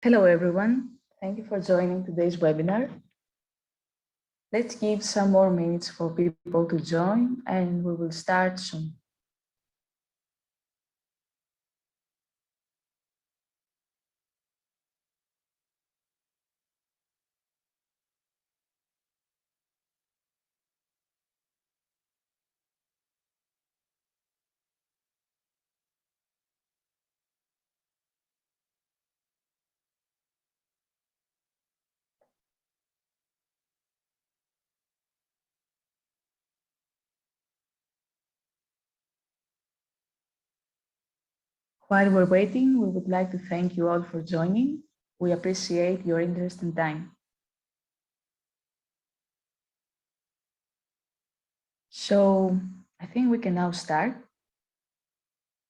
Hello, everyone. Thank you for joining today's webinar. Let's give some more minutes for people to join, and we will start soon. While we're waiting, we would like to thank you all for joining. We appreciate your interest and time. So I think we can now start.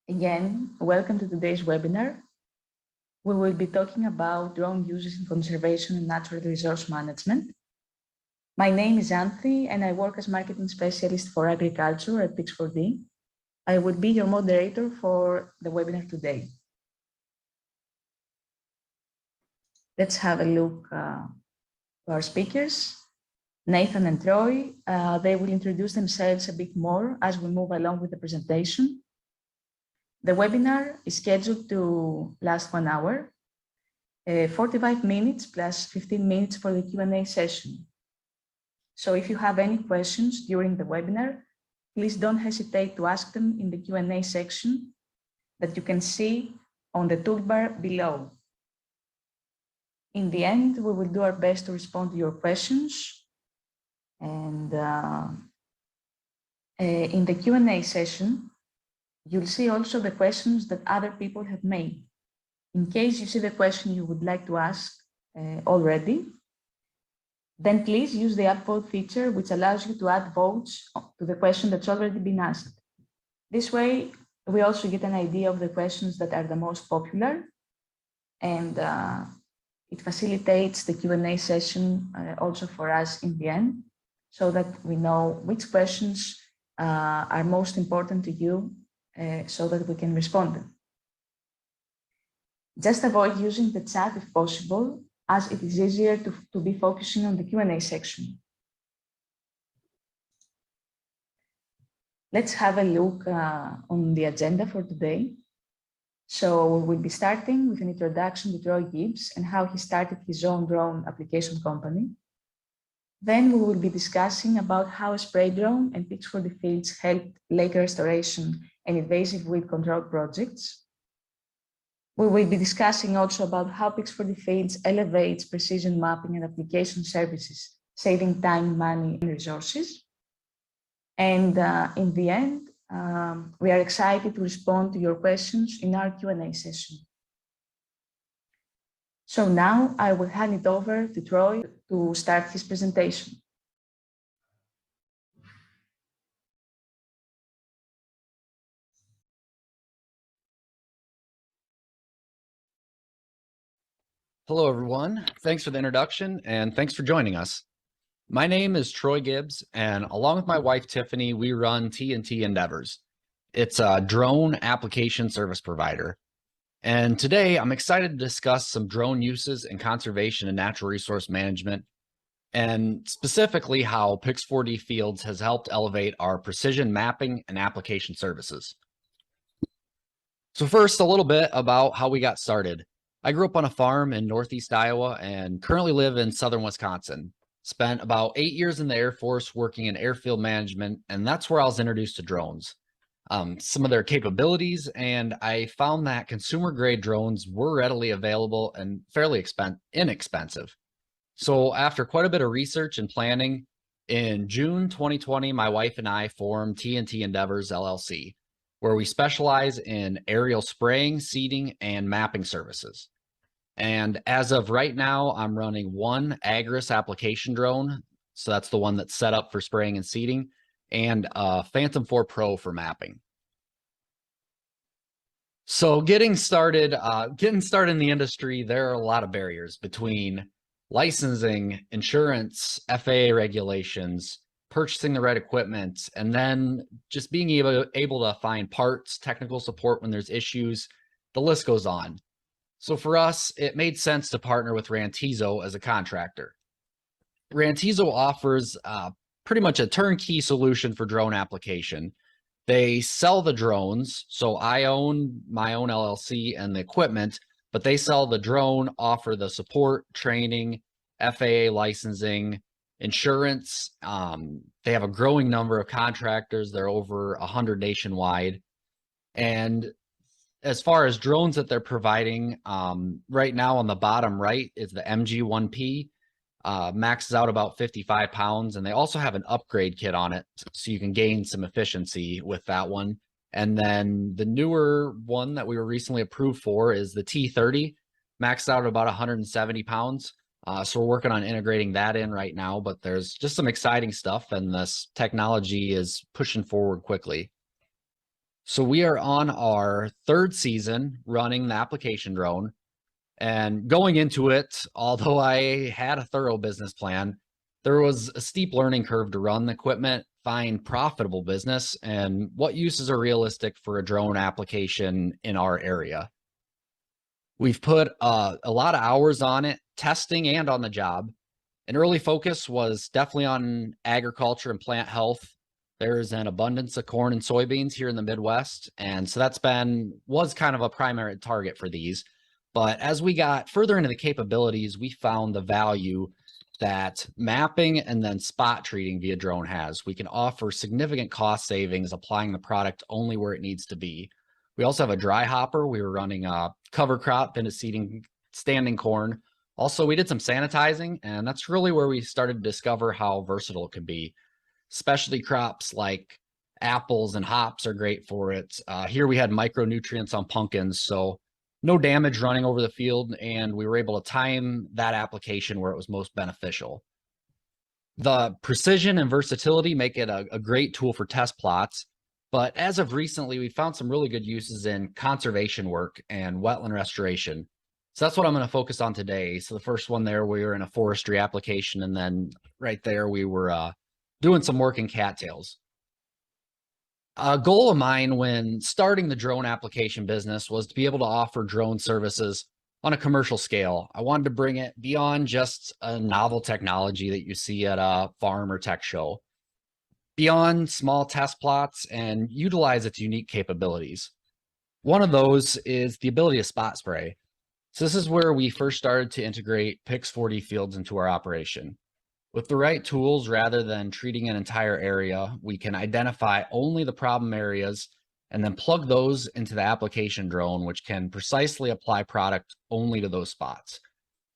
Again, welcome to today's webinar. We will be talking about drone uses in conservation and natural resource management. My name is Anthi, and I work as marketing specialist for agriculture at Pix4D. I will be your moderator for the webinar today. Let's have a look to our speakers. Nathan and Troy, they will introduce themselves a bit more as we move along with the presentation. The webinar is scheduled to last 1 hour, 45 minutes plus 15 minutes for the Q&A session. So if you have any questions during the webinar, please don't hesitate to ask them in the Q&A section that you can see on the toolbar below. In the end, we will do our best to respond to your questions. And in the Q&A session, you'll see also the questions that other people have made. In case you see the question you would like to ask already, then please use the upvote feature, which allows you to add votes to the question that's already been asked. This way, we also get an idea of the questions that are the most popular, and it facilitates the Q&A session also for us in the end, so that we know which questions are most important to you so that we can respond them. Just avoid using the chat if possible, as it is easier to be focusing on the Q&A section. Let's have a look on the agenda for today. So we'll be starting with an introduction to Troy Gibbs and how he started his own drone application company. Then we will be discussing about how a spray drone and Pix4D Fields helped lake restoration and invasive weed control projects. We will be discussing also about how Pix4D Fields elevates precision mapping and application services, saving time, money, and resources. And in the end, we are excited to respond to your questions in our Q&A session. So now I will hand it over to Troy to start his presentation. Hello, everyone. Thanks for the introduction and thanks for joining us. My name is Troy Gibbs, and along with my wife, Tiffany, we run T&T Endeavors. It's a drone application service provider. And today I'm excited to discuss some drone uses in conservation and natural resource management, and specifically how Pix4D Fields has helped elevate our precision mapping and application services. So first, a little bit about how we got started. I grew up on a farm in Northeast Iowa and currently live in Southern Wisconsin. Spent about 8 years in the Air Force working in airfield management, and that's where I was introduced to drones. Some of their capabilities, and I found that consumer grade drones were readily available and fairly inexpensive. So after quite a bit of research and planning, in June 2020, my wife and I formed T&T Endeavors LLC, where we specialize in aerial spraying, seeding, and mapping services. And as of right now, I'm running one Agris application drone. So that's the one that's set up for spraying and seeding, and a Phantom 4 Pro for mapping. So getting started in the industry, there are a lot of barriers between licensing, insurance, FAA regulations, purchasing the right equipment, and then just being able to find parts, technical support when there's issues. The list goes on. So for us, it made sense to partner with Rantizo as a contractor. Rantizo offers pretty much a turnkey solution for drone application. They sell the drones, so I own my own LLC and the equipment, but they sell the drone, offer the support, training, FAA licensing, insurance. They have a growing number of contractors. They're over 100 nationwide. And as far as drones that they're providing, right now on the bottom right is the MG1P. Maxes out about 55 pounds, and they also have an upgrade kit on it, so you can gain some efficiency with that one. And then the newer one that we were recently approved for is the T30, maxed out at about 170 pounds. So we're working on integrating that in right now, but there's just some exciting stuff, and this technology is pushing forward quickly. So we are on our third season running the application drone. And going into it, although I had a thorough business plan, there was a steep learning curve to run the equipment, find profitable business, and what uses are realistic for a drone application in our area. We've put a lot of hours on it, testing and on the job. An early focus was definitely on agriculture and plant health. There's an abundance of corn and soybeans here in the Midwest, and so was kind of a primary target for these. But as we got further into the capabilities, we found the value that mapping and then spot treating via drone has. We can offer significant cost savings applying the product only where it needs to be. We also have a dry hopper. We were running a cover crop into seeding standing corn. Also, we did some sanitizing, and that's really where we started to discover how versatile it could be. Specialty crops like apples and hops are great for it. Here we had micronutrients on pumpkins, so no damage running over the field, and we were able to time that application where it was most beneficial. The precision and versatility make it a great tool for test plots, but as of recently, we found some really good uses in conservation work and wetland restoration. So that's what I'm going to focus on today. So the first one there, we were in a forestry application, and then right there, we were doing some work in cattails. A goal of mine when starting the drone application business was to be able to offer drone services on a commercial scale. I wanted to bring it beyond just a novel technology that you see at a farm or tech show, beyond small test plots, and utilize its unique capabilities. One of those is the ability to spot spray. So this is where we first started to integrate Pix4D fields into our operation. With the right tools, rather than treating an entire area, we can identify only the problem areas and then plug those into the application drone, which can precisely apply product only to those spots.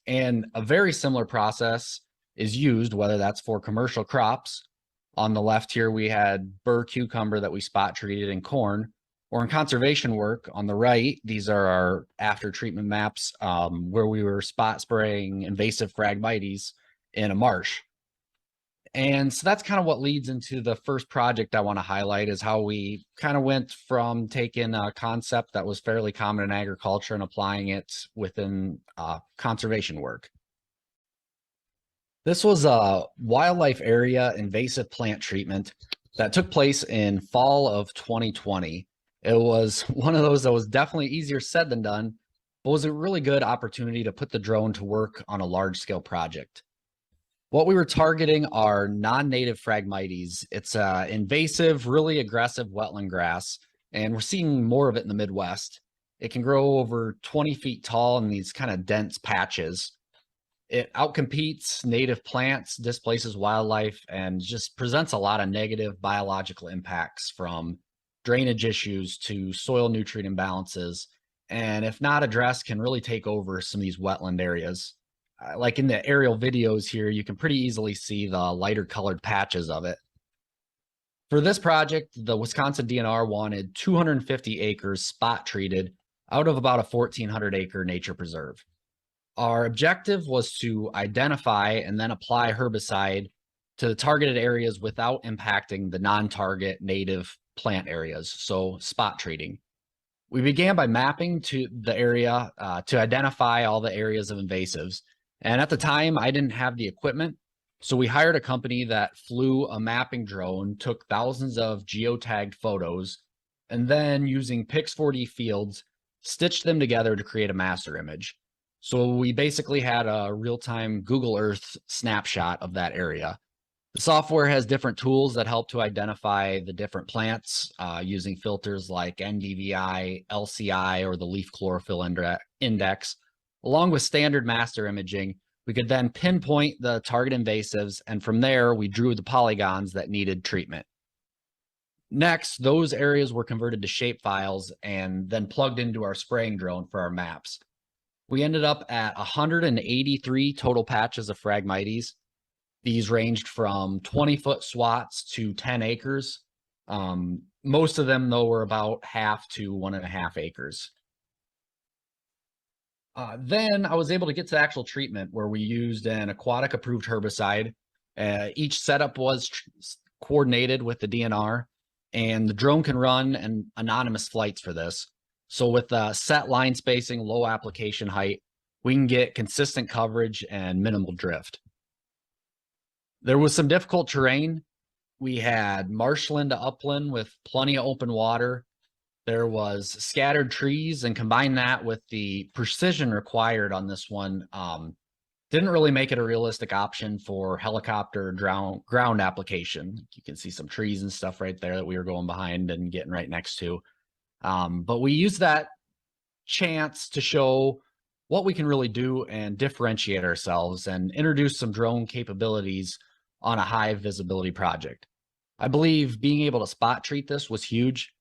And a very similar process is used, whether that's for commercial crops. On the left here, we had burr cucumber that we spot treated in corn, or in conservation work on the right, these are our after treatment maps where we were spot spraying invasive Phragmites in a marsh. And so that's kind of what leads into the first project I want to highlight, is how we kind of went from taking a concept that was fairly common in agriculture and applying it within conservation work. This was a wildlife area invasive plant treatment that took place in fall of 2020. It was one of those that was definitely easier said than done, but was a really good opportunity to put the drone to work on a large scale project. What we were targeting are non-native Phragmites. It's an invasive, really aggressive wetland grass, and we're seeing more of it in the Midwest. It can grow over 20 feet tall in these kind of dense patches. It outcompetes native plants, displaces wildlife, and just presents a lot of negative biological impacts, from drainage issues to soil nutrient imbalances, and if not addressed, can really take over some of these wetland areas. Like in the aerial videos here, you can pretty easily see the lighter colored patches of it. For this project, the Wisconsin DNR wanted 250 acres spot treated out of about a 1,400 acre nature preserve. Our objective was to identify and then apply herbicide to the targeted areas without impacting the non-target native plant areas, so spot treating. We began by mapping to the area to identify all the areas of invasives. And at the time, I didn't have the equipment, so we hired a company that flew a mapping drone, took thousands of geotagged photos, and then using Pix4D fields, stitched them together to create a master image. So we basically had a real-time Google Earth snapshot of that area. The software has different tools that help to identify the different plants using filters like NDVI, LCI, or the leaf chlorophyll index. Along with standard master imaging, we could then pinpoint the target invasives, and from there, we drew the polygons that needed treatment. Next, those areas were converted to shape files and then plugged into our spraying drone for our maps. We ended up at 183 total patches of Phragmites. These ranged from 20-foot swats to 10 acres. Most of them, though, were about half to 1.5 acres. Then I was able to get to the actual treatment where we used an aquatic approved herbicide. Each setup was coordinated with the DNR, and the drone can run an anonymous flights for this. So with set line spacing, low application height, we can get consistent coverage and minimal drift. There was some difficult terrain. We had marshland to upland with plenty of open water. There was scattered trees, and combine that with the precision required on this one, didn't really make it a realistic option for helicopter ground application. You can see some trees and stuff right there that we were going behind and getting right next to. But we used that chance to show what we can really do and differentiate ourselves and introduce some drone capabilities on a high visibility project. I believe being able to spot treat this was huge.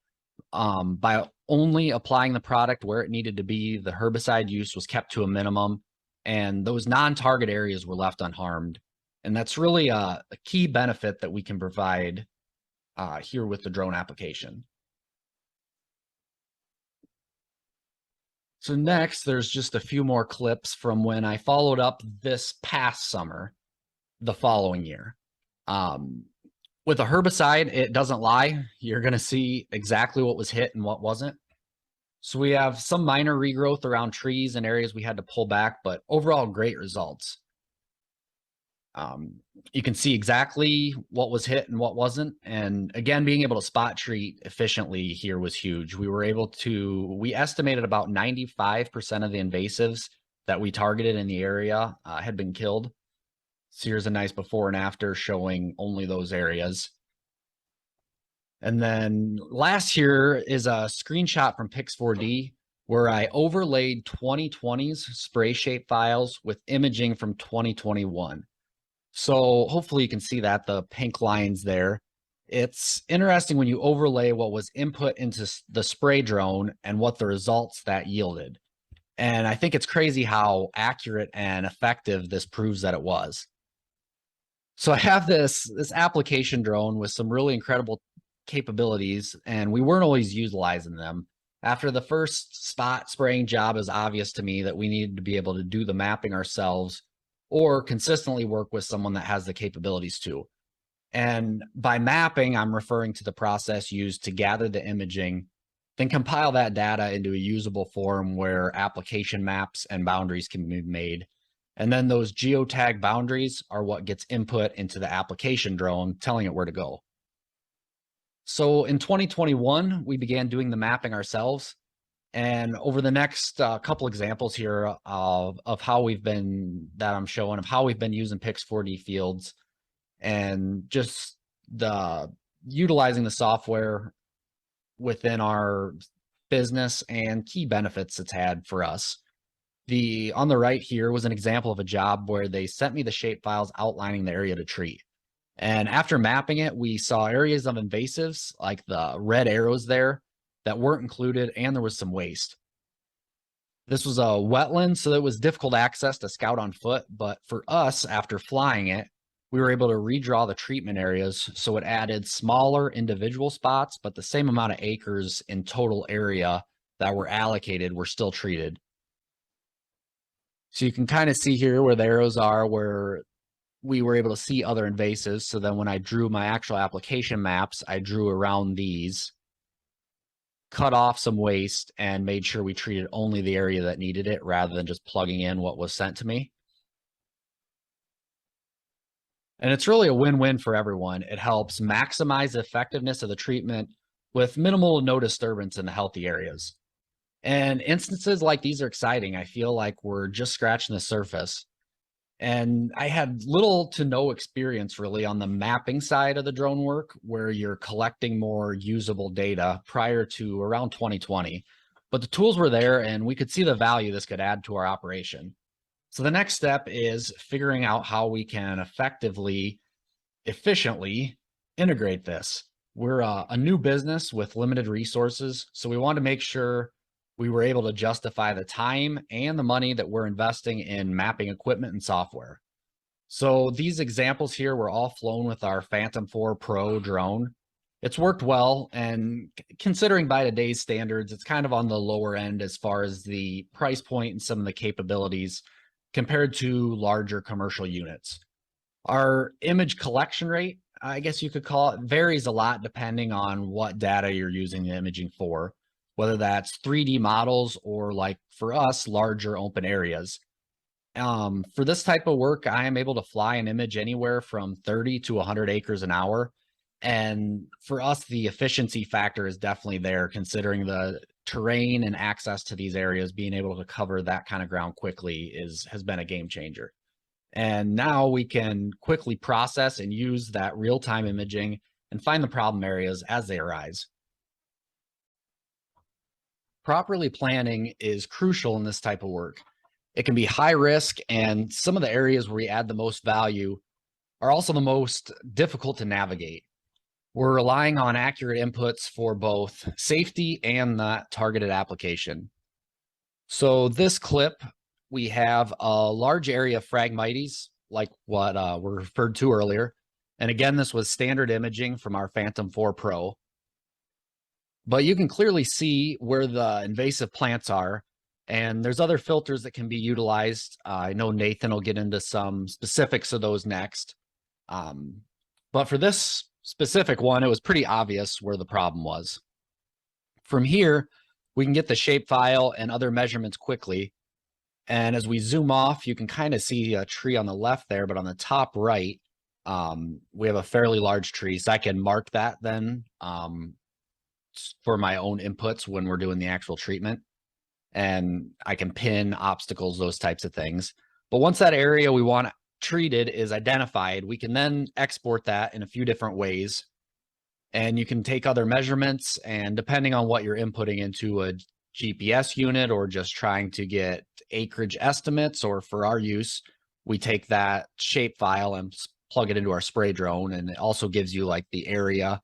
By only applying the product where it needed to be, the herbicide use was kept to a minimum, and those non-target areas were left unharmed. And that's really a key benefit that we can provide here with the drone application. So next, there's just a few more clips from when I followed up this past summer, the following year. With a herbicide, it doesn't lie. You're going to see exactly what was hit and what wasn't. So we have some minor regrowth around trees and areas we had to pull back, but overall great results. You can see exactly what was hit and what wasn't. And again, being able to spot treat efficiently here was huge. We estimated about 95% of the invasives that we targeted in the area had been killed. So here's a nice before and after showing only those areas. And then last here is a screenshot from Pix4D where I overlaid 2020's spray shape files with imaging from 2021. So hopefully you can see that, the pink lines there. It's interesting when you overlay what was input into the spray drone and what the results that yielded. And I think it's crazy how accurate and effective this proves that it was. So I have this application drone with some really incredible capabilities, and we weren't always utilizing them. After the first spot spraying job, it was obvious to me that we needed to be able to do the mapping ourselves or consistently work with someone that has the capabilities to. And by mapping, I'm referring to the process used to gather the imaging, then compile that data into a usable form where application maps and boundaries can be made. And then those geotag boundaries are what gets input into the application drone, telling it where to go. So in 2021, we began doing the mapping ourselves. And over the next couple examples here of how we've been, that I'm showing, of how we've been using Pix4D fields and just utilizing the software within our business and key benefits it's had for us. On the right here was an example of a job where they sent me the shape files outlining the area to treat. And after mapping it, we saw areas of invasives, like the red arrows there, that weren't included, and there was some waste. This was a wetland, so it was difficult access to scout on foot, but for us, after flying it, we were able to redraw the treatment areas, so it added smaller individual spots, but the same amount of acres in total area that were allocated were still treated. So you can kind of see here where the arrows are, where we were able to see other invasives. So then when I drew my actual application maps, I drew around these, cut off some waste, and made sure we treated only the area that needed it rather than just plugging in what was sent to me. And it's really a win-win for everyone. It helps maximize the effectiveness of the treatment with minimal to no disturbance in the healthy areas. And instances like these are exciting. I feel like we're just scratching the surface. And I had little to no experience really on the mapping side of the drone work, where you're collecting more usable data prior to around 2020. But the tools were there and we could see the value this could add to our operation. So the next step is figuring out how we can efficiently integrate this. We're a new business with limited resources, so we want to make sure we were able to justify the time and the money that we're investing in mapping equipment and software. So these examples here were all flown with our Phantom 4 Pro drone. It's worked well, and considering by today's standards, it's kind of on the lower end as far as the price point and some of the capabilities compared to larger commercial units. Our image collection rate, I guess you could call it, varies a lot depending on what data you're using the imaging for, whether that's 3D models or, like for us, larger open areas. For this type of work, I am able to fly an image anywhere from 30 to 100 acres an hour. And for us, the efficiency factor is definitely there, considering the terrain and access to these areas. Being able to cover that kind of ground quickly has been a game changer. And now we can quickly process and use that real-time imaging and find the problem areas as they arise. Properly planning is crucial in this type of work. It can be high risk, and some of the areas where we add the most value are also the most difficult to navigate. We're relying on accurate inputs for both safety and that targeted application. So this clip, we have a large area of Phragmites, like what were referred to earlier. And again, this was standard imaging from our Phantom 4 Pro. But you can clearly see where the invasive plants are. And there's other filters that can be utilized. I know Nathan will get into some specifics of those next. But for this specific one, it was pretty obvious where the problem was. From here, we can get the shapefile and other measurements quickly. And as we zoom off, you can kind of see a tree on the left there, but on the top right, we have a fairly large tree. So I can mark that then for my own inputs when we're doing the actual treatment. And I can pin obstacles, those types of things. But once that area we want treated is identified, we can then export that in a few different ways. And you can take other measurements, and depending on what you're inputting into a GPS unit or just trying to get acreage estimates, or for our use, we take that shape file and plug it into our spray drone, and it also gives you like the area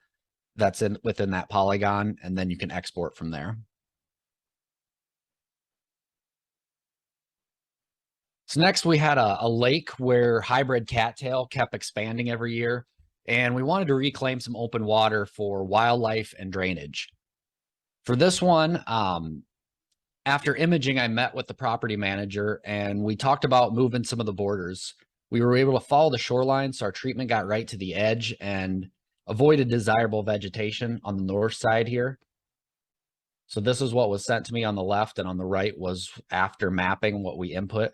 that's within that polygon, and then you can export from there. So next we had a lake where hybrid cattail kept expanding every year, and we wanted to reclaim some open water for wildlife and drainage. For this one, after imaging, I met with the property manager and we talked about moving some of the borders. We were able to follow the shoreline, so our treatment got right to the edge and avoided desirable vegetation on the north side here. So this is what was sent to me on the left, and on the right was after mapping what we input.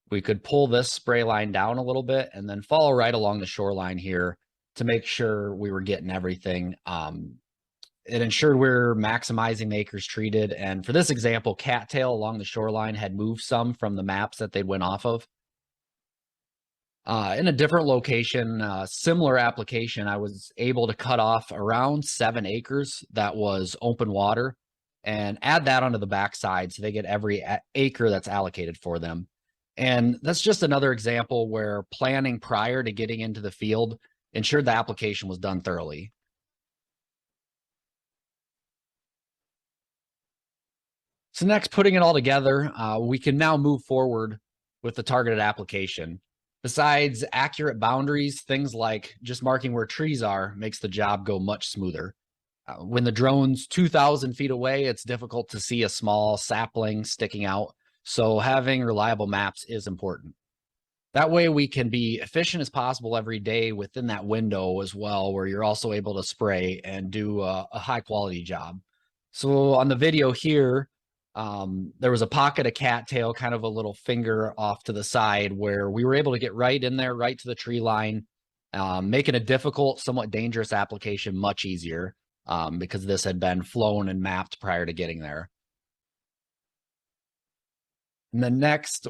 We could pull this spray line down a little bit and then follow right along the shoreline here to make sure we were getting everything. It ensured we're maximizing the acres treated. And for this example, cattail along the shoreline had moved some from the maps that they went off of. In a different location, similar application, I was able to cut off around 7 acres that was open water and add that onto the backside so they get every acre that's allocated for them. And that's just another example where planning prior to getting into the field ensured the application was done thoroughly. So next, putting it all together, we can now move forward with the targeted application. Besides accurate boundaries, things like just marking where trees are makes the job go much smoother. When the drone's 2,000 feet away, it's difficult to see a small sapling sticking out. So having reliable maps is important. That way we can be efficient as possible every day within that window as well, where you're also able to spray and do a high quality job. So on the video here, there was a pocket of cattail, kind of a little finger off to the side, where we were able to get right in there, right to the tree line, making a difficult, somewhat dangerous application much easier because this had been flown and mapped prior to getting there. And then next,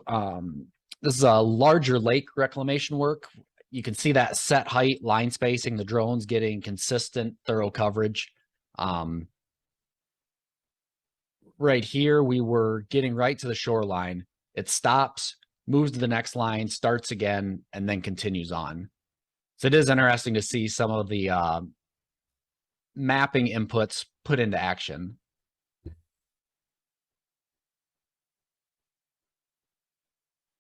this is a larger lake reclamation work. You can see that set height, line spacing, the drone's getting consistent, thorough coverage. Right here, we were getting right to the shoreline. It stops, moves to the next line, starts again, and then continues on. So it is interesting to see some of the mapping inputs put into action.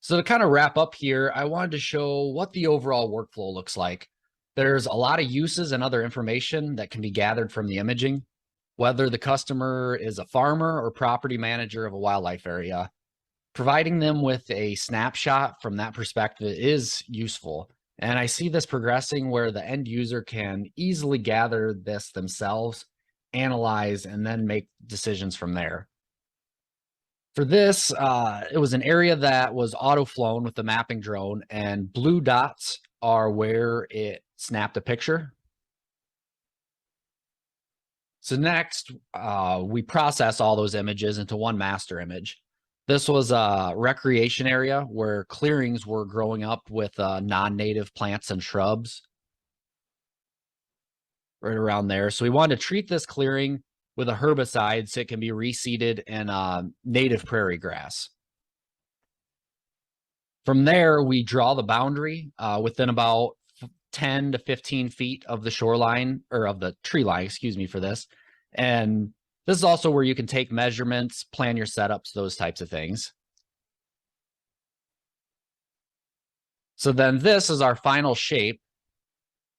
So to kind of wrap up here, I wanted to show what the overall workflow looks like. There's a lot of uses and other information that can be gathered from the imaging, whether the customer is a farmer or property manager of a wildlife area. Providing them with a snapshot from that perspective is useful. And I see this progressing where the end user can easily gather this themselves, analyze, and then make decisions from there. For this, it was an area that was auto flown with the mapping drone, and blue dots are where it snapped a picture. So next, we process all those images into one master image. This was a recreation area where clearings were growing up with non-native plants and shrubs right around there. So we wanted to treat this clearing with a herbicide so it can be reseeded in native prairie grass. From there, we draw the boundary within about 10 to 15 feet of the shoreline, or of the tree line, excuse me for this. And this is also where you can take measurements, plan your setups, those types of things. So then this is our final shape.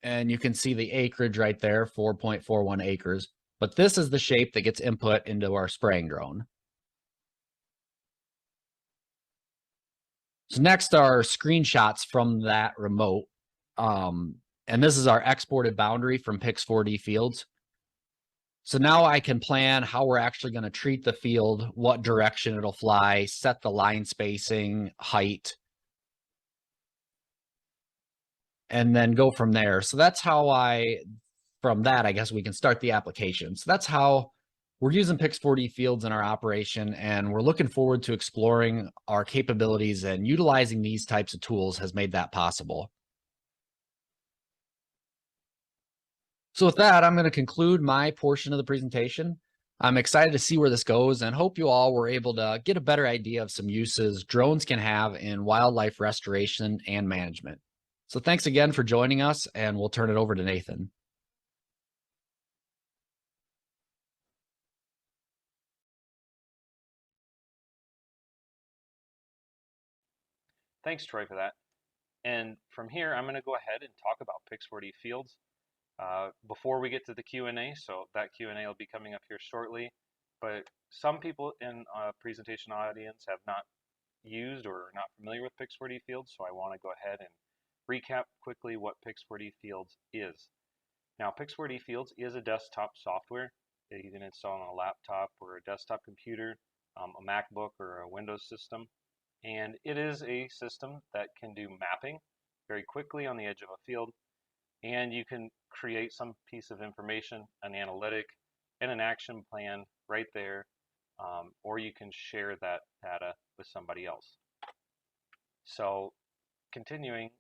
And you can see the acreage right there, 4.41 acres. But this is the shape that gets input into our spraying drone. So next are screenshots from that remote. And this is our exported boundary from Pix4D Fields. So now I can plan how we're actually going to treat the field, what direction it'll fly, set the line spacing, height, and then go from there. So that's how from that, I guess we can start the application. So that's how we're using Pix4D Fields in our operation, and we're looking forward to exploring our capabilities, and utilizing these types of tools has made that possible. So with that, I'm going to conclude my portion of the presentation. I'm excited to see where this goes, and hope you all were able to get a better idea of some uses drones can have in wildlife restoration and management. So thanks again for joining us, and we'll turn it over to Nathan. Thanks, Troy, for that. And from here, I'm going to go ahead and talk about Pix4D Fields before we get to the Q&A. So that Q&A will be coming up here shortly. But some people in a presentation audience have not used or are not familiar with Pix4D Fields, so I want to go ahead and recap quickly what Pix4D Fields is. Now, Pix4D Fields is a desktop software that you can install on a laptop or a desktop computer, a MacBook or a Windows system. And it is a system that can do mapping very quickly on the edge of a field. And you can create some piece of information, an analytic, and an action plan right there. Or you can share that data with somebody else. So continuing,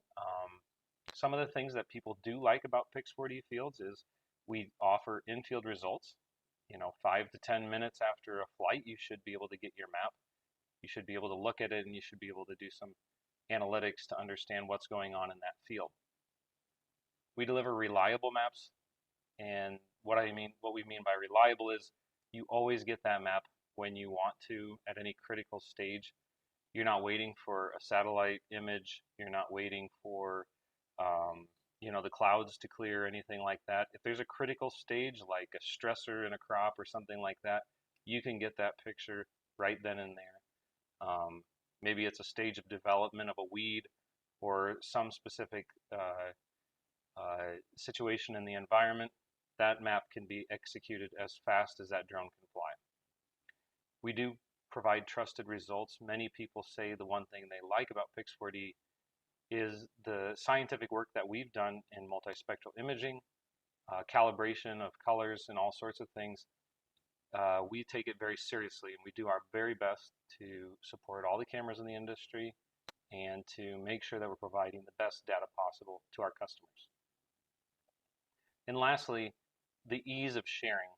some of the things that people do like about Pix4D Fields is we offer in-field results. 5 to 10 minutes after a flight, you should be able to get your map. You should be able to look at it, and you should be able to do some analytics to understand what's going on in that field. We deliver reliable maps, and what we mean by reliable is you always get that map when you want to at any critical stage. You're not waiting for a satellite image. You're not waiting for the clouds to clear or anything like that. If there's a critical stage like a stressor in a crop or something like that, you can get that picture right then and there. Maybe it's a stage of development of a weed or some specific situation in the environment. That map can be executed as fast as that drone can fly. We do provide trusted results. Many people say the one thing they like about Pix4D is the scientific work that we've done in multispectral imaging, calibration of colors and all sorts of things. we take it very seriously, and we do our very best to support all the cameras in the industry and to make sure that we're providing the best data possible to our customers. And lastly, the ease of sharing.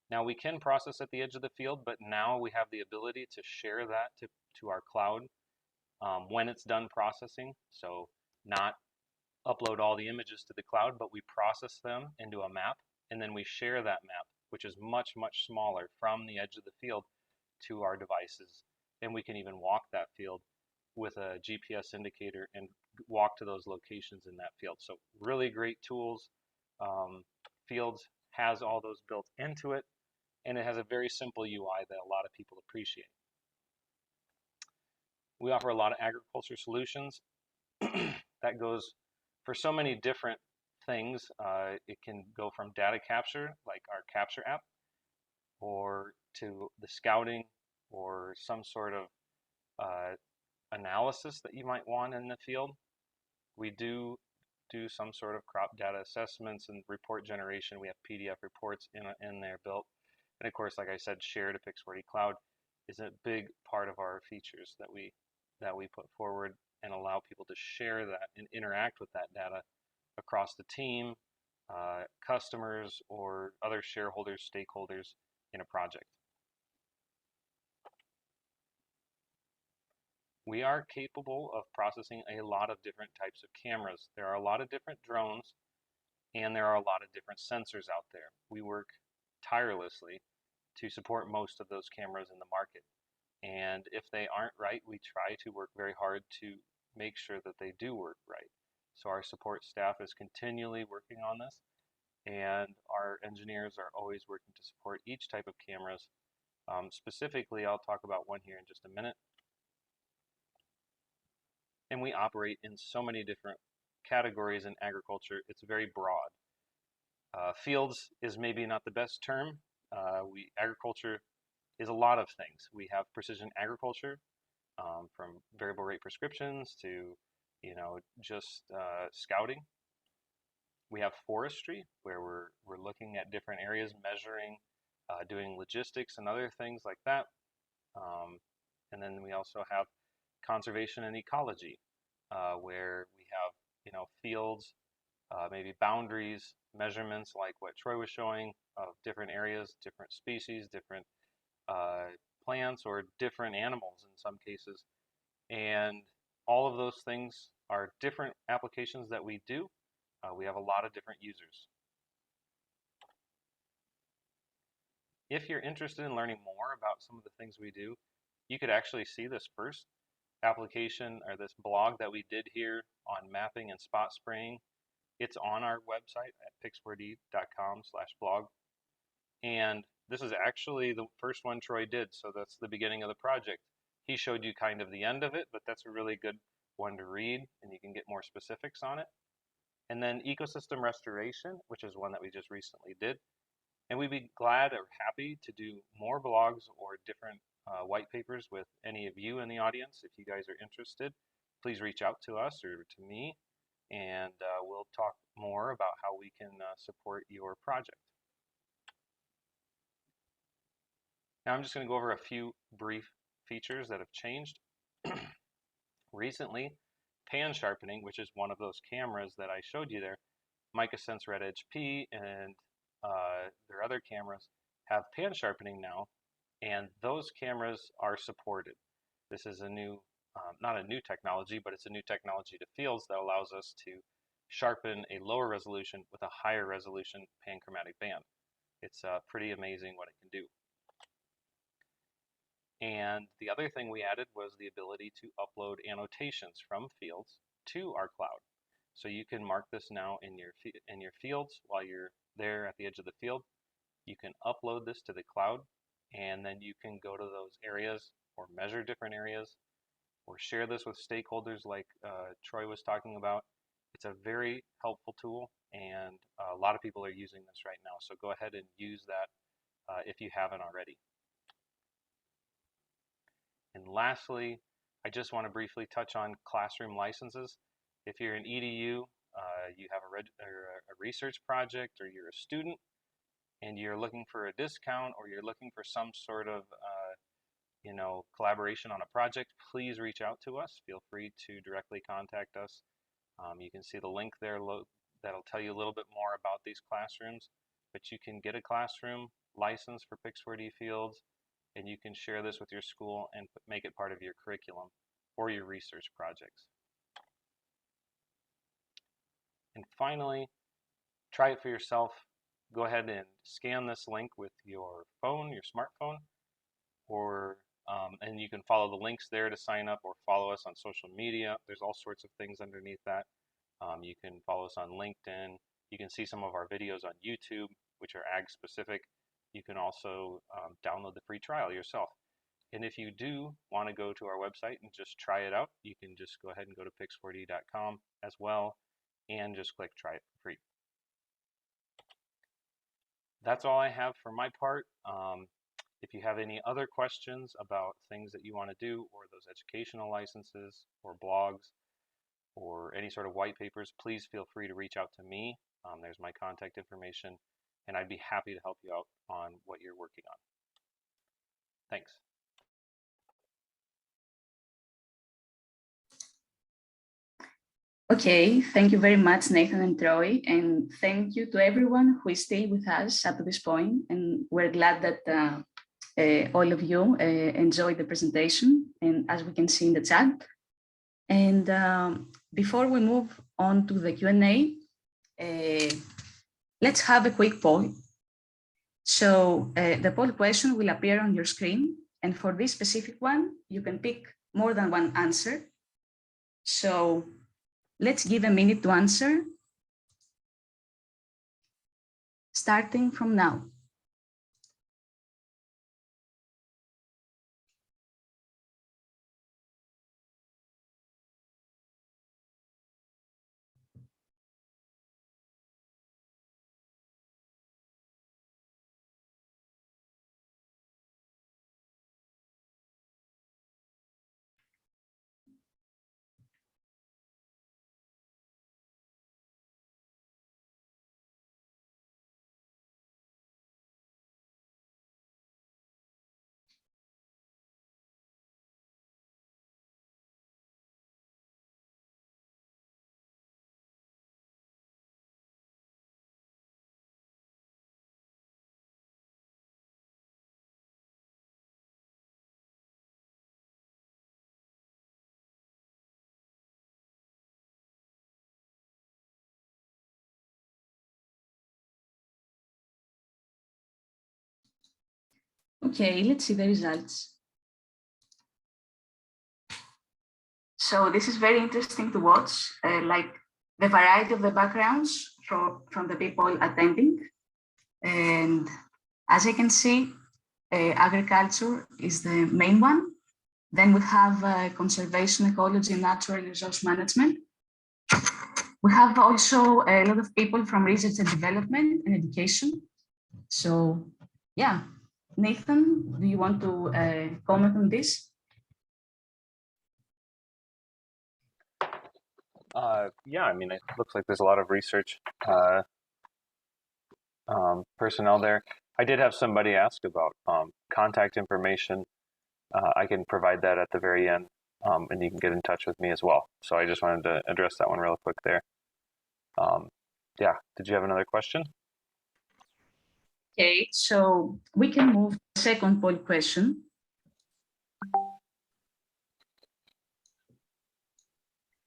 Now we can process at the edge of the field, but now we have the ability to share that to our cloud when it's done processing. So not upload all the images to the cloud, but we process them into a map, and then we share that map, which is much, much smaller, from the edge of the field to our devices. And we can even walk that field with a GPS indicator and walk to those locations in that field. So really great tools. Fields has all those built into it, and it has a very simple UI that a lot of people appreciate. We offer a lot of agriculture solutions. That goes for so many different things. It can go from data capture, like our Capture app, or to the scouting, or some sort of analysis that you might want in the field. We do some sort of crop data assessments and report generation. We have PDF reports in there built. And of course, like I said, share to Pix4D Cloud is a big part of our features that we put forward and allow people to share that and interact with that data across the team, customers, or other shareholders, stakeholders in a project. We are capable of processing a lot of different types of cameras. There are a lot of different drones, and there are a lot of different sensors out there. We work tirelessly to support most of those cameras in the market. And if they aren't right, we try to work very hard to make sure that they do work right. So our support staff is continually working on this, and our engineers are always working to support each type of cameras. Specifically, I'll talk about one here in just a minute. And we operate in so many different categories in agriculture. It's very broad. Fields is maybe not the best term. Agriculture is a lot of things. We have precision agriculture, from variable rate prescriptions to, just scouting. We have forestry, where we're looking at different areas, measuring, doing logistics and other things like that. And then we also have conservation and ecology, where we have, fields, maybe boundaries, measurements like what Troy was showing of different areas, different species, different plants, or different animals in some cases. And all of those things are different applications that we do. We have a lot of different users. If you're interested in learning more about some of the things we do, you could actually see this first application, or this blog that we did here on mapping and spot spraying. It's on our website at pix4d.com/blog. And this is actually the first one Troy did, so that's the beginning of the project. He showed you kind of the end of it, but that's a really good one to read, and you can get more specifics on it. And then ecosystem restoration, which is one that we just recently did. And we'd be glad or happy to do more blogs or different white papers with any of you in the audience. If you guys are interested, please reach out to us or to me, and we'll talk more about how we can support your project. Now I'm just going to go over a few brief features that have changed. Recently, pan sharpening, which is one of those cameras that I showed you there, MicaSense Red Edge P and their other cameras have pan sharpening now, and those cameras are supported. This is a new, not a new technology, but it's a new technology to fields that allows us to sharpen a lower resolution with a higher resolution panchromatic band. It's pretty amazing what it can do. And the other thing we added was the ability to upload annotations from fields to our cloud. So you can mark this now in your fields while you're there at the edge of the field. You can upload this to the cloud, and then you can go to those areas or measure different areas or share this with stakeholders like Troy was talking about. It's a very helpful tool, and a lot of people are using this right now. So go ahead and use that if you haven't already. And lastly, I just want to briefly touch on classroom licenses. If you're an EDU, you have a research project, or you're a student, and you're looking for a discount or you're looking for some sort of collaboration on a project, please reach out to us. Feel free to directly contact us. You can see the link there that'll tell you a little bit more about these classrooms, but you can get a classroom license for Pix4D Fields, and you can share this with your school and make it part of your curriculum or your research projects. And finally, try it for yourself. Go ahead and scan this link with your phone, your smartphone, and you can follow the links there to sign up, or follow us on social media. There's all sorts of things underneath that. You can follow us on LinkedIn. You can see some of our videos on YouTube, which are ag specific. You can also download the free trial yourself. And if you do want to go to our website and just try it out, you can just go ahead and go to pix4d.com as well and just click try it for free. That's all I have for my part. If you have any other questions about things that you want to do, or those educational licenses or blogs or any sort of white papers, please feel free to reach out to me. There's my contact information, and I'd be happy to help you out on what you're working on. Thanks. Okay, thank you very much, Nathan and Troy, and thank you to everyone who is still with us up to this point. And we're glad that all of you enjoyed the presentation, and as we can see in the chat. And before we move on to the Q&A, let's have a quick poll. So the poll question will appear on your screen, and for this specific one, you can pick more than one answer. So let's give a minute to answer, starting from now. Okay, let's see the results. So this is very interesting to watch, like the variety of the backgrounds from the people attending. And as I can see, agriculture is the main one. Then we have conservation, ecology, natural resource management. We have also a lot of people from research and development and education. So yeah, Nathan, do you want to comment on this? Yeah, I mean, it looks like there's a lot of research personnel there. I did have somebody ask about contact information. I can provide that at the very end, and you can get in touch with me as well. So I just wanted to address that one real quick there. Yeah, did you have another question? Okay, so we can move to the second poll question.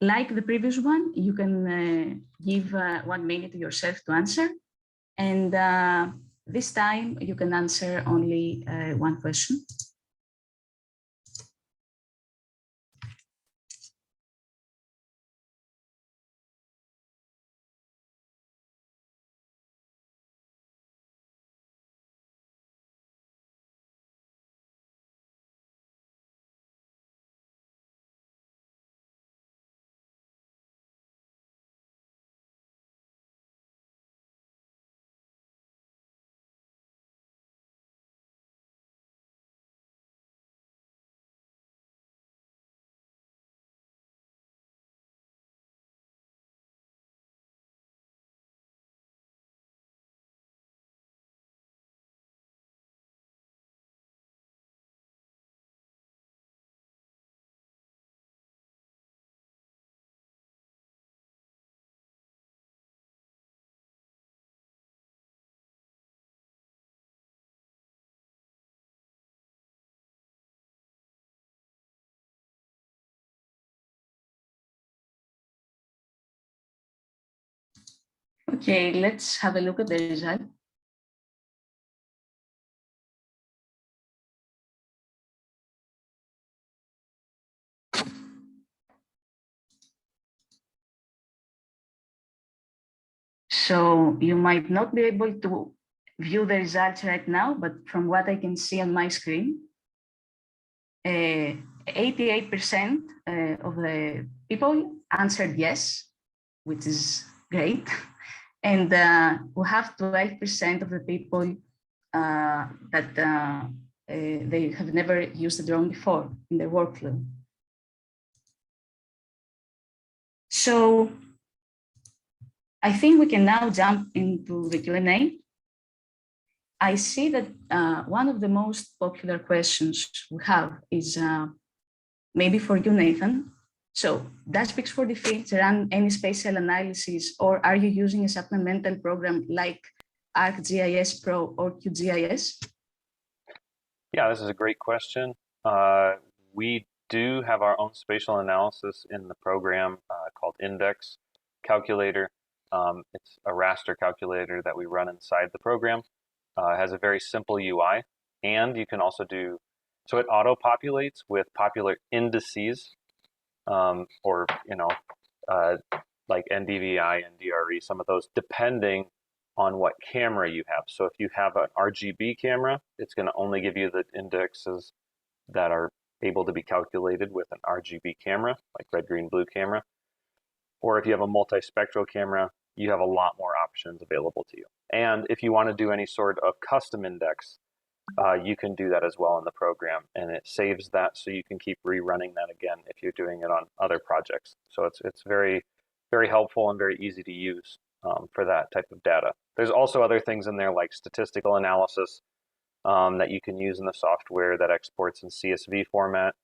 Like the previous one, you can give 1 minute to yourself to answer. And this time you can answer only one question. Okay, let's have a look at the result. So you might not be able to view the results right now, but from what I can see on my screen, 88% of the people answered yes, which is great. And we have 12% of the people that they have never used a drone before in their workflow. So I think we can now jump into the Q&A. I see that one of the most popular questions we have is maybe for you, Nathan. So does Pix4D Fields run any spatial analysis, or are you using a supplemental program like ArcGIS Pro or QGIS? Yeah, this is a great question. We do have our own spatial analysis in the program called Index Calculator. It's a raster calculator that we run inside the program. It has a very simple UI, and you can also do, so it auto-populates with popular indices, or, like NDVI and DRE, some of those, depending on what camera you have. So if you have an RGB camera, it's going to only give you the indexes that are able to be calculated with an RGB camera, like red, green, blue camera. Or if you have a multispectral camera, you have a lot more options available to you. And if you want to do any sort of custom index, you can do that as well in the program, and it saves that so you can keep rerunning that again if you're doing it on other projects. So it's very, very helpful and very easy to use for that type of data. There's also other things in there like statistical analysis that you can use in the software that exports in CSV format,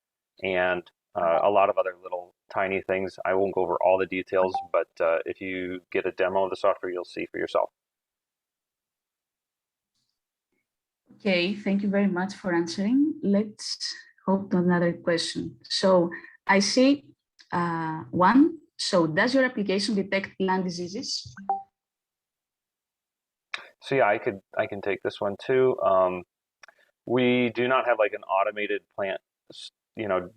and a lot of other little tiny things. I won't go over all the details, but if you get a demo of the software, you'll see for yourself. Okay, thank you very much for answering. Let's hope to another question. So I see one. So does your application detect plant diseases? So yeah, I can take this one too. We do not have like an automated plant,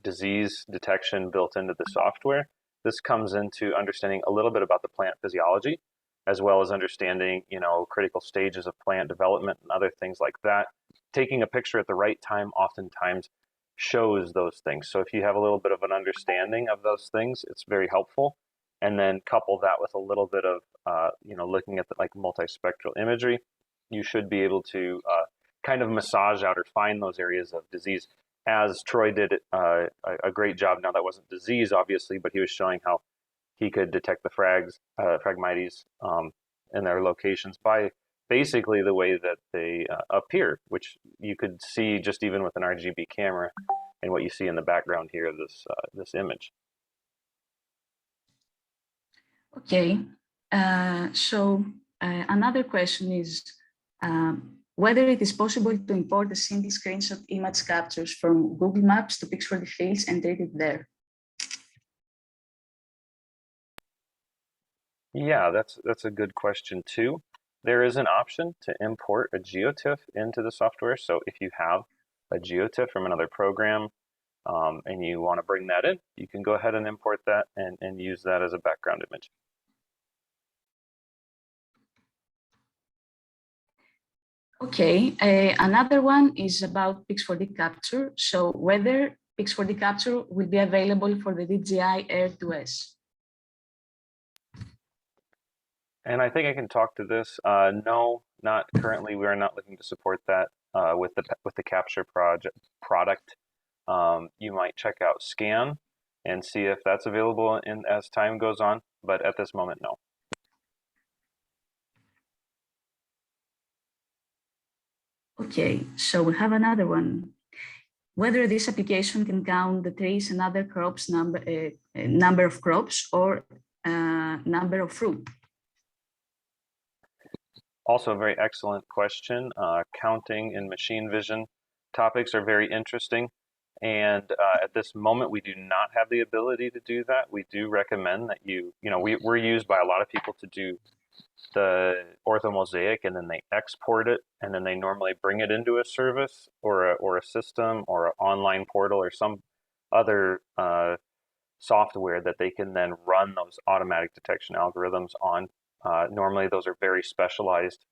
disease detection built into the software. This comes into understanding a little bit about the plant physiology, as well as understanding, critical stages of plant development and other things like that. Taking a picture at the right time oftentimes shows those things. So if you have a little bit of an understanding of those things, it's very helpful. And then couple that with a little bit of, looking at the like multispectral imagery, you should be able to kind of massage out or find those areas of disease. As Troy did a great job. Now that wasn't disease, obviously, but he was showing how he could detect the Phragmites in their locations by basically the way that they appear, which you could see just even with an RGB camera and what you see in the background here of this image. Okay, so another question is whether it is possible to import a single screenshot image captures from Google Maps to Pix4D Fields and treat it there. Yeah, that's a good question too. There is an option to import a GeoTIFF into the software. So if you have a GeoTIFF from another program and you want to bring that in, you can go ahead and import that and use that as a background image. Okay, another one is about Pix4D Capture. So whether Pix4D Capture will be available for the DJI Air 2S. And I think I can talk to this. No, not currently. We are not looking to support that with the Capture product. You might check out Scan and see if that's available as time goes on. But at this moment, no. Okay, so we have another one. Whether this application can count the trees and other crops number of crops or number of fruit. Also a very excellent question. Counting and machine vision topics are very interesting. And at this moment, we do not have the ability to do that. We do recommend that we're used by a lot of people to do the orthomosaic and then they export it and then they normally bring it into a service or a system or an online portal or some other software that they can then run those automatic detection algorithms on. Normally those are very specialized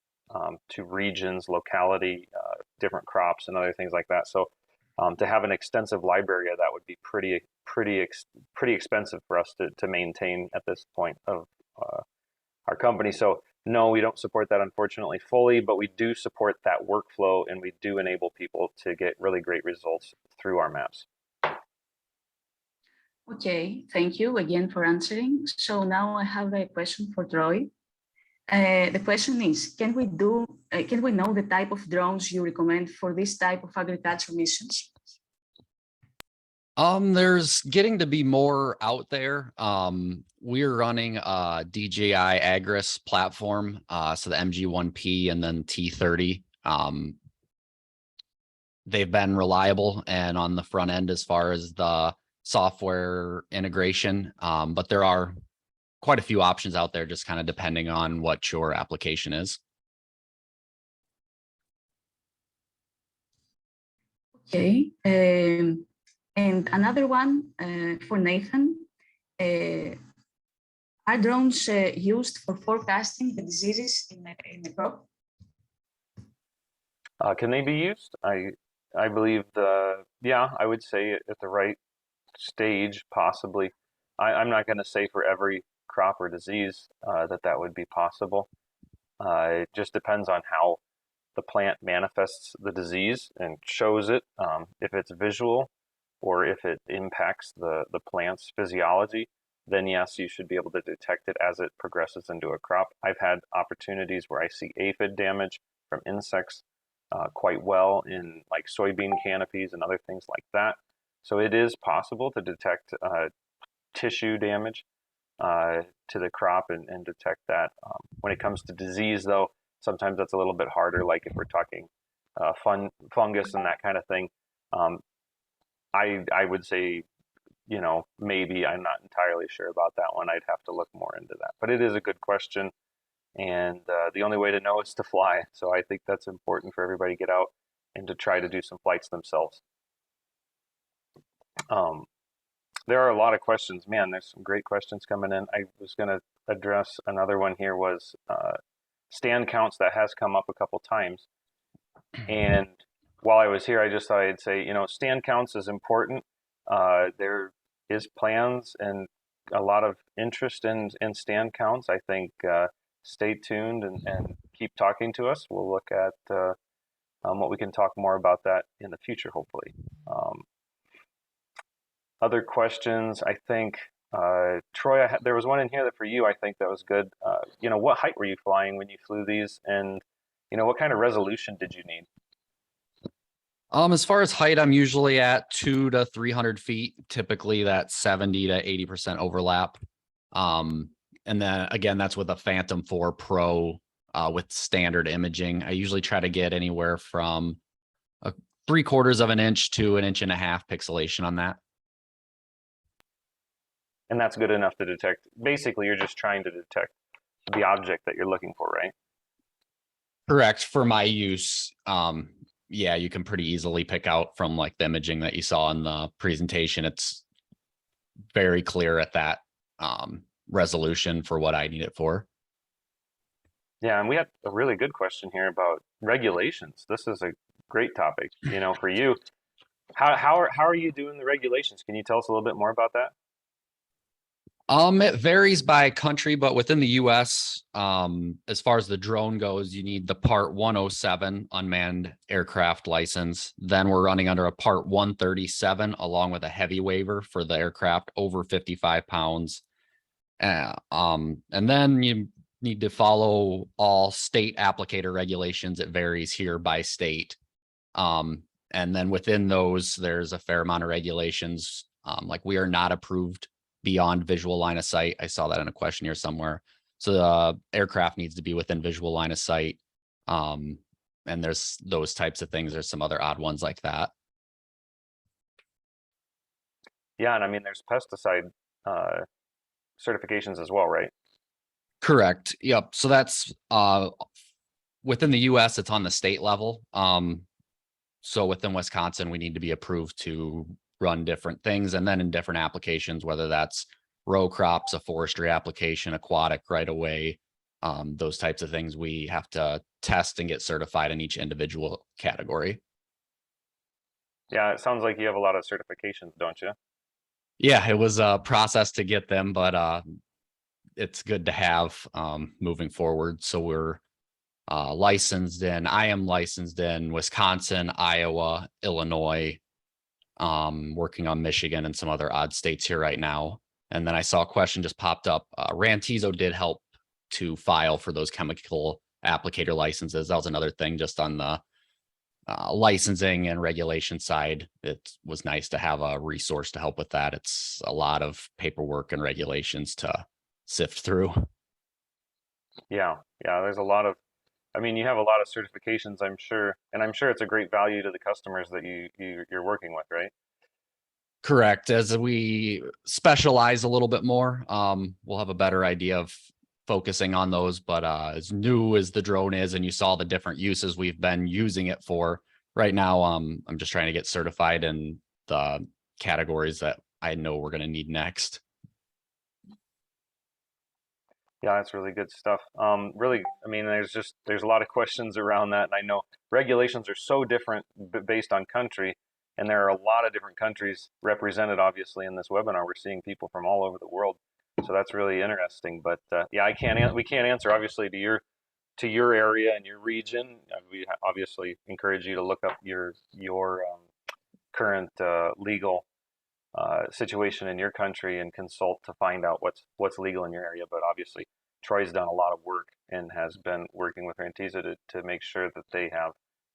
to regions, locality, different crops and other things like that. So to have an extensive library of that would be pretty expensive for us to maintain at this point of our company. So no, we don't support that unfortunately fully, but we do support that workflow and we do enable people to get really great results through our maps. Okay, thank you again for answering. So now I have a question for Troy. The question is, can we know the type of drones you recommend for this type of agriculture missions? There's getting to be more out there. We're running a DJI Agris platform, so the MG1P and then T30. They've been reliable and on the front end as far as the software integration, but there are quite a few options out there, just kind of depending on what your application is. Okay, and another one for Nathan. Are drones used for forecasting the diseases in the crop? Can they be used? I believe yeah, I would say at the right stage, possibly. I'm not going to say for every crop or disease that would be possible. It just depends on how the plant manifests the disease and shows it, if it's visual or if it impacts the plant's physiology, then yes, you should be able to detect it as it progresses into a crop. I've had opportunities where I see aphid damage from insects quite well in like soybean canopies and other things like that. So it is possible to detect tissue damage to the crop and detect that. When it comes to disease, though, sometimes that's a little bit harder. Like if we're talking fungus and that kind of thing, I would say, you know, maybe. I'm not entirely sure about that one. I'd have to look more into that. But it is a good question, and the only way to know is to fly. So I think that's important for everybody to get out and to try to do some flights themselves. There are a lot of questions. Man, there's some great questions coming in. I was going to address another one here was stand counts. That has come up a couple times. And while I was here, I just thought I'd say, you know, stand counts is important. There is plans and a lot of interest in stand counts. I think stay tuned and keep talking to us. We'll look at what we can talk more about that in the future, hopefully. Other questions, I think, Troy, there was one in here that for you, I think that was good. You know, what height were you flying when you flew these? And, you know, what kind of resolution did you need? As far as height, I'm usually at 200 to 300 feet, typically that 70 to 80% overlap. And then again, that's with a Phantom 4 Pro with standard imaging. I usually try to get anywhere from 3/4 of an inch to 1.5 inches pixelation on that. And that's good enough to detect. Basically, you're just trying to detect the object that you're looking for, right? Correct. For my use, yeah, you can pretty easily pick out from like the imaging that you saw in the presentation. It's very clear at that resolution for what I need it for. Yeah, and we had a really good question here about regulations. This is a great topic, you know, for you. How are you doing the regulations? Can you tell us a little bit more about that? It varies by country, but within the US, as far as the drone goes, you need the Part 107 unmanned aircraft license. Then we're running under a Part 137 along with a heavy waiver for the aircraft over 55 pounds. And then you need to follow all state applicator regulations. It varies here by state. And then within those, there's a fair amount of regulations. Like we are not approved beyond visual line of sight. I saw that in a question here somewhere. So the aircraft needs to be within visual line of sight. And there's those types of things. There's some other odd ones like that. Yeah, and I mean, there's pesticide certifications as well, right? Correct. Yep. So that's within the US, it's on the state level. So within Wisconsin, we need to be approved to run different things. And then in different applications, whether that's row crops, a forestry application, aquatic right away, those types of things, we have to test and get certified in each individual category. Yeah, it sounds like you have a lot of certifications, don't you? Yeah, it was a process to get them, but it's good to have moving forward. So we're I am licensed in Wisconsin, Iowa, Illinois, working on Michigan and some other odd states here right now. And then I saw a question just popped up. Rantizo did help to file for those chemical applicator licenses. That was another thing just on the licensing and regulation side. It was nice to have a resource to help with that. It's a lot of paperwork and regulations to sift through. Yeah, there's a lot of, I mean, you have a lot of certifications, I'm sure, and I'm sure it's a great value to the customers that you're working with, right? Correct. As we specialize a little bit more, we'll have a better idea of focusing on those. But as new as the drone is, and you saw the different uses we've been using it for right now, I'm just trying to get certified in the categories that I know we're going to need next. Yeah, that's really good stuff. Really, I mean, there's a lot of questions around that, and I know regulations are so different based on country, and there are a lot of different countries represented, obviously, in this webinar. We're seeing people from all over the world, so that's really interesting. But yeah, we can't answer obviously to your area and your region. We obviously encourage you to look up your current legal situation in your country and consult to find out what's legal in your area. But obviously, Troy's done a lot of work and has been working with Rantizo to make sure that they have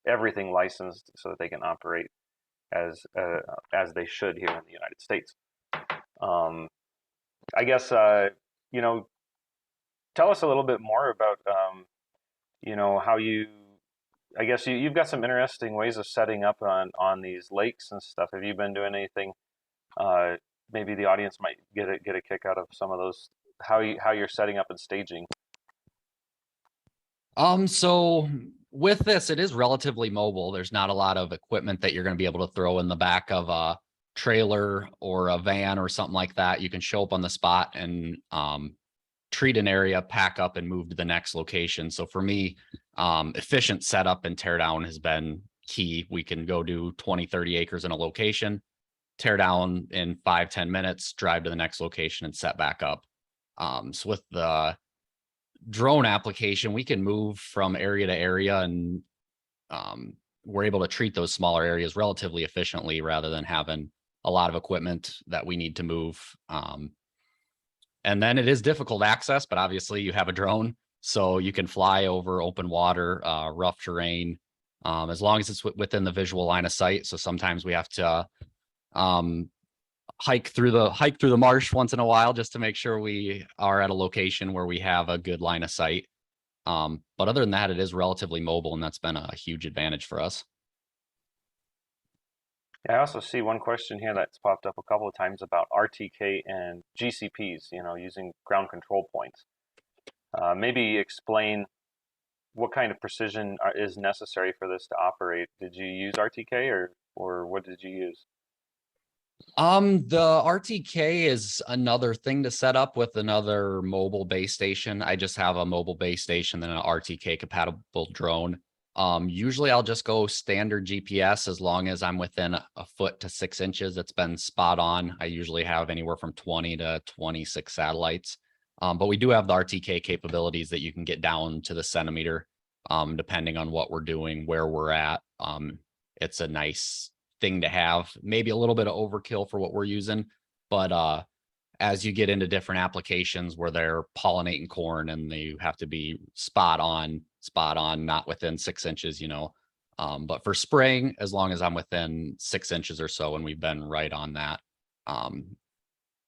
everything licensed so that they can operate as they should here in the United States. I guess you know, tell us a little bit more about how you. I guess you've got some interesting ways of setting up on these lakes and stuff. Have you been doing anything? Maybe the audience might get a kick out of some of those, how you're setting up and staging. So with this, it is relatively mobile. There's not a lot of equipment that you're going to be able to throw in the back of a trailer or a van or something like that. You can show up on the spot and treat an area, pack up, and move to the next location. So for me, efficient setup and tear down has been key. We can go do 20, 30 acres in a location, tear down in 5-10 minutes, drive to the next location and set back up. So with the drone application, we can move from area to area, and we're able to treat those smaller areas relatively efficiently rather than having a lot of equipment that we need to move. And then it is difficult access, but obviously you have a drone, so you can fly over open water, rough terrain, as long as it's within the visual line of sight. So sometimes we have to hike through the marsh once in a while just to make sure we are at a location where we have a good line of sight. But other than that, it is relatively mobile, and that's been a huge advantage for us. I also see one question here that's popped up a couple of times about RTK and GCPs, using ground control points. Maybe explain what kind of precision is necessary for this to operate. Did you use RTK or what did you use? The RTK is another thing to set up with another mobile base station. I just have a mobile base station and an RTK compatible drone. Usually I'll just go standard GPS as long as I'm within a foot to 6 inches. It's been spot on. I usually have anywhere from 20 to 26 satellites. But we do have the RTK capabilities that you can get down to the centimeter, depending on what we're doing, where we're at. It's a nice thing to have, maybe a little bit of overkill for what we're using, but as you get into different applications where they're pollinating corn and they have to be spot on, not within 6 inches, but for spraying, as long as I'm within 6 inches or so, and we've been right on that.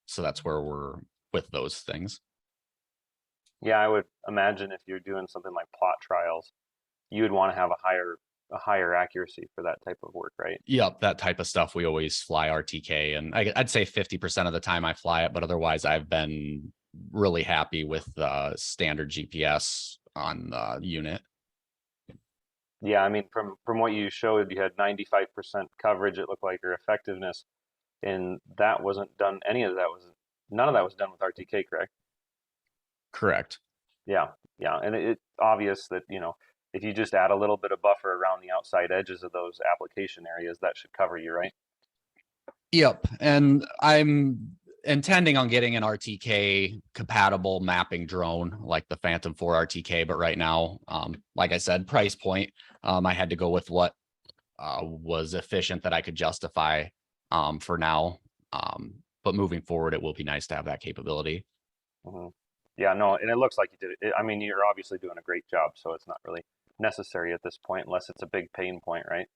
So that's where we're with those things. Yeah, I would imagine if you're doing something like plot trials, you would want to have a higher accuracy for that type of work, right? Yep, that type of stuff. We always fly RTK, and I'd say 50% of the time I fly it, but otherwise I've been really happy with the standard GPS on the unit. Yeah, I mean, from what you showed, you had 95% coverage, it looked like, or effectiveness, and that wasn't done, none of that was done with RTK, correct? Correct. Yeah, yeah, and it's obvious that, if you just add a little bit of buffer around the outside edges of those application areas, that should cover you, right? Yep. And I'm intending on getting an RTK compatible mapping drone like the Phantom 4 RTK, but right now, like I said, price point, I had to go with what was efficient that I could justify for now. But moving forward, it will be nice to have that capability. Hmm. Yeah, no, and it looks like you did it. I mean, you're obviously doing a great job, so it's not really necessary at this point unless it's a big pain point, right?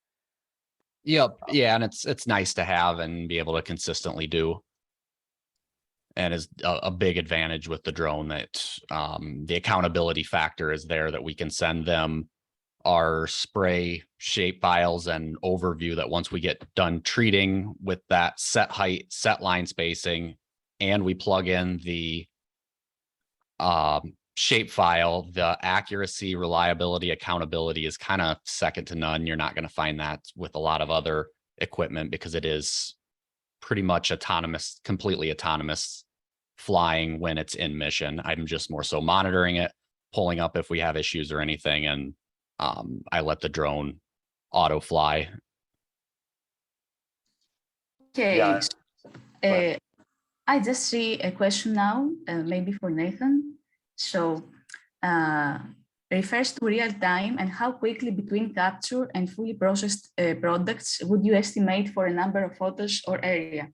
Yep. Yeah, and it's nice to have and be able to consistently do. And is a big advantage with the drone that the accountability factor is there, that we can send them our spray shape files and overview, that once we get done treating with that set height, set line spacing, and we plug in the shape file, the accuracy, reliability, accountability is kind of second to none. You're not going to find that with a lot of other equipment because it is pretty much autonomous, completely autonomous flying when it's in mission. I'm just more so monitoring it, pulling up if we have issues or anything, and I let the drone auto fly. Okay, Yeah, go ahead. I just see a question now, maybe for Nathan. So, refers to real time and how quickly between capture and fully processed products would you estimate for a number of photos or area?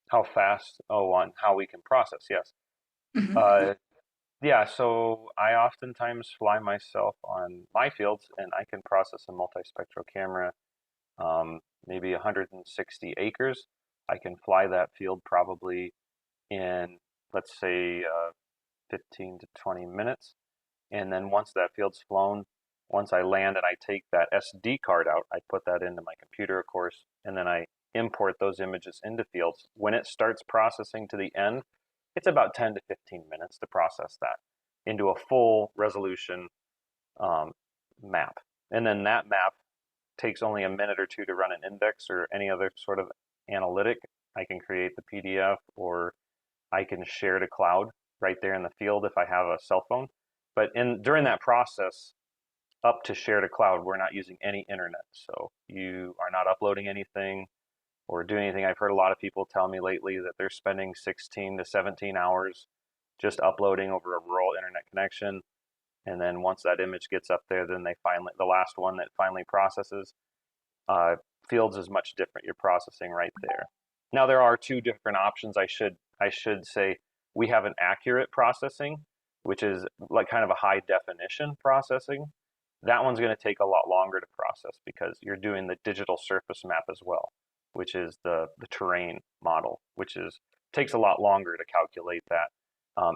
How fast? Oh, on how we can process, yes. Mhm. Uh, yeah, so I oftentimes fly myself on my fields, and I can process a multispectral camera, maybe 160 acres. I can fly that field probably in, let's say, 15 to 20 minutes. And then once that field's flown, once I land and I take that SD card out, I put that into my computer, of course, and then I import those images into fields. When it starts processing to the end, it's about 10 to 15 minutes to process that into a full resolution um, map. And then that map takes only a minute or two to run an index or any other sort of analytic. I can create the PDF, or I can share to cloud right there in the field if I have a cell phone. But during that process, up to share to cloud, we're not using any internet. So you are not uploading anything or doing anything. I've heard a lot of people tell me lately that they're spending 16 to 17 hours just uploading over a rural internet connection. And then once that image gets up there, then the last one that finally processes, uh, Fields is much different. You're processing right there. Now there are two different options. I should say we have an accurate processing, which is like kind of a high definition processing. That one's going to take a lot longer to process because you're doing the digital surface map as well, which is the terrain model, which takes a lot longer to calculate that.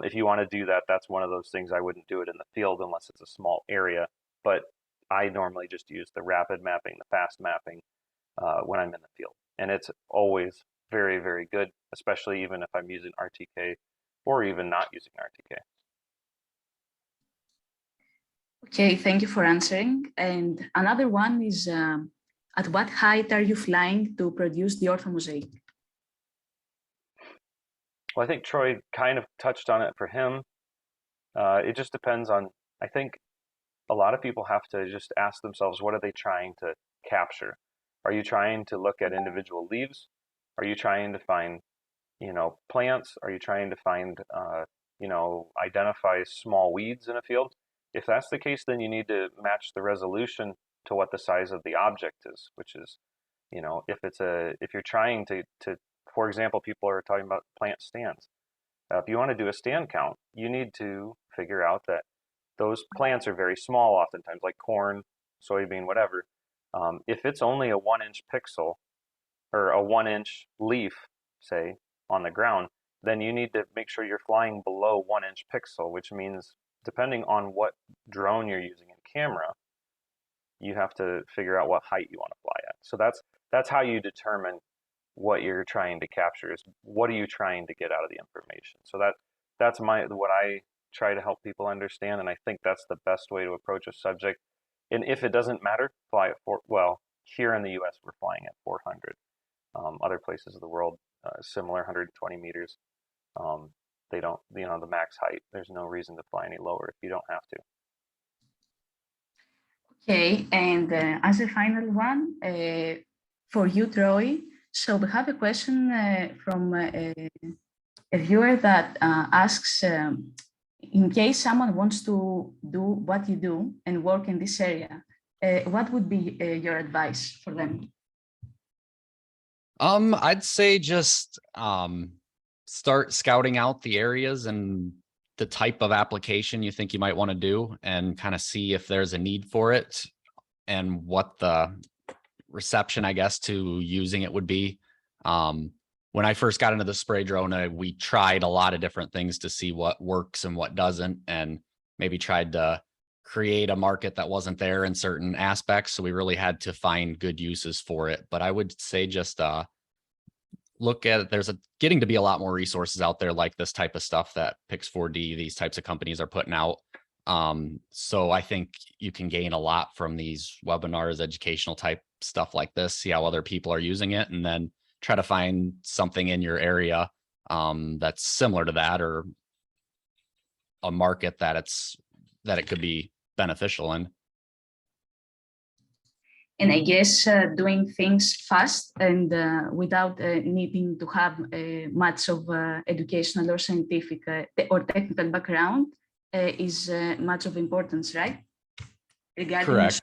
If you want to do that, that's one of those things. I wouldn't do it in the field unless it's a small area. But I normally just use the rapid mapping, the fast mapping when I'm in the field, and it's always very, very good, especially even if I'm using RTK or even not using RTK. Okay, thank you for answering. And another one is, at what height are you flying to produce the orthomosaic? Well, I think Troy kind of touched on it for him. It just depends on, I think a lot of people have to just ask themselves, what are they trying to capture? Are you trying to look at individual leaves? Are you trying to find, plants? Are you trying to find, identify small weeds in a field? If that's the case, then you need to match the resolution to what the size of the object is, which is, if you're trying to, for example, people are talking about plant stands. If you want to do a stand count, you need to figure out that those plants are very small, oftentimes, like corn, soybean, whatever. If it's only a 1-inch pixel or a 1-inch leaf, say, on the ground, then you need to make sure you're flying below 1-inch pixel, which means depending on what drone you're using in camera, you have to figure out what height you want to fly at. So that's how you determine what you're trying to capture is what are you trying to get out of the information. So that's what I try to help people understand, and I think that's the best way to approach a subject. And if it doesn't matter, fly at here in the U.S. we're flying at 400. Other places of the world, similar 120 meters. They don't, the max height. There's no reason to fly any lower if you don't have to. Okay, and as a final one, for you, Troy, so we have a question from a viewer that asks, in case someone wants to do what you do and work in this area, what would be your advice for them? I'd say just start scouting out the areas and the type of application you think you might want to do, and kind of see if there's a need for it and what the reception, I guess, to using it would be. When I first got into the spray drone, we tried a lot of different things to see what works and what doesn't, and maybe tried to create a market that wasn't there in certain aspects. So we really had to find good uses for it. But I would say just look at it. There's getting to be a lot more resources out there like this type of stuff that Pix4D, these types of companies are putting out. So I think you can gain a lot from these webinars, educational type stuff like this, see how other people are using it, and then try to find something in your area that's similar to that, or a market that it could be beneficial in. And I guess doing things fast and without needing to have much of educational or scientific or technical background is much of importance, right? Regarding correct.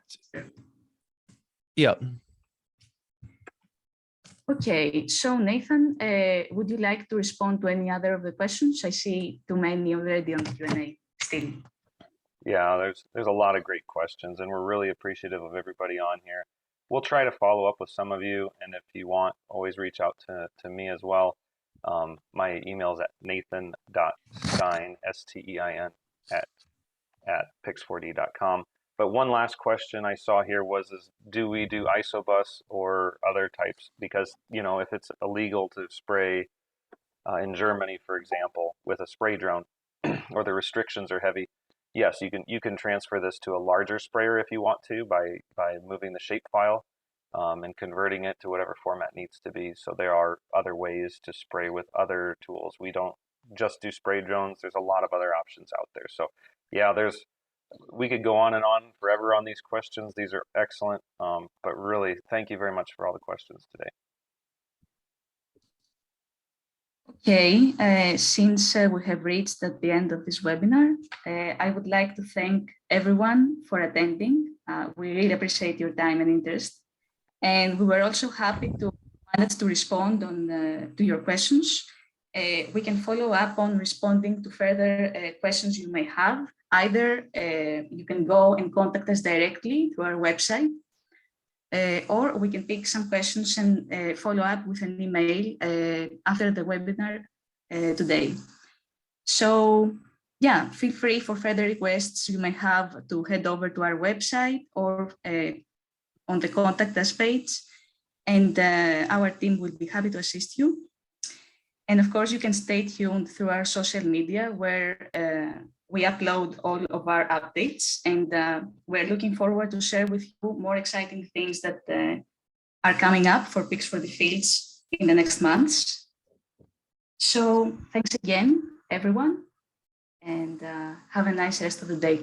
Yep. Okay, so Nathan, would you like to respond to any other of the questions? I see too many already on the Q&A still. Yeah, there's a lot of great questions, and we're really appreciative of everybody on here. We'll try to follow up with some of you, and if you want, always reach out to me as well. My email is at nathan.stein, S-T-E-I-N, at pix4d.com. But one last question I saw here was, do we do Isobus or other types? Because, if it's illegal to spray in Germany, for example, with a spray drone, or the restrictions are heavy, yes, you can transfer this to a larger sprayer if you want to by moving the shapefile and converting it to whatever format it needs to be. So there are other ways to spray with other tools. We don't just do spray drones. There's a lot of other options out there. So yeah, we could go on and on forever on these questions. These are excellent, but really, thank you very much for all the questions today. Okay, since we have reached at the end of this webinar, I would like to thank everyone for attending. We really appreciate your time and interest. And we were also happy to manage to respond to your questions. We can follow up on responding to further questions you may have. Either you can go and contact us directly through our website, or we can pick some questions and follow up with an email after the webinar today. So yeah, feel free for further requests you may have to head over to our website or on the contact us page, and our team will be happy to assist you. And of course, you can stay tuned through our social media where we upload all of our updates, and we're looking forward to share with you more exciting things that are coming up for Pix4D Fields in the next months. So thanks again, everyone, and have a nice rest of the day.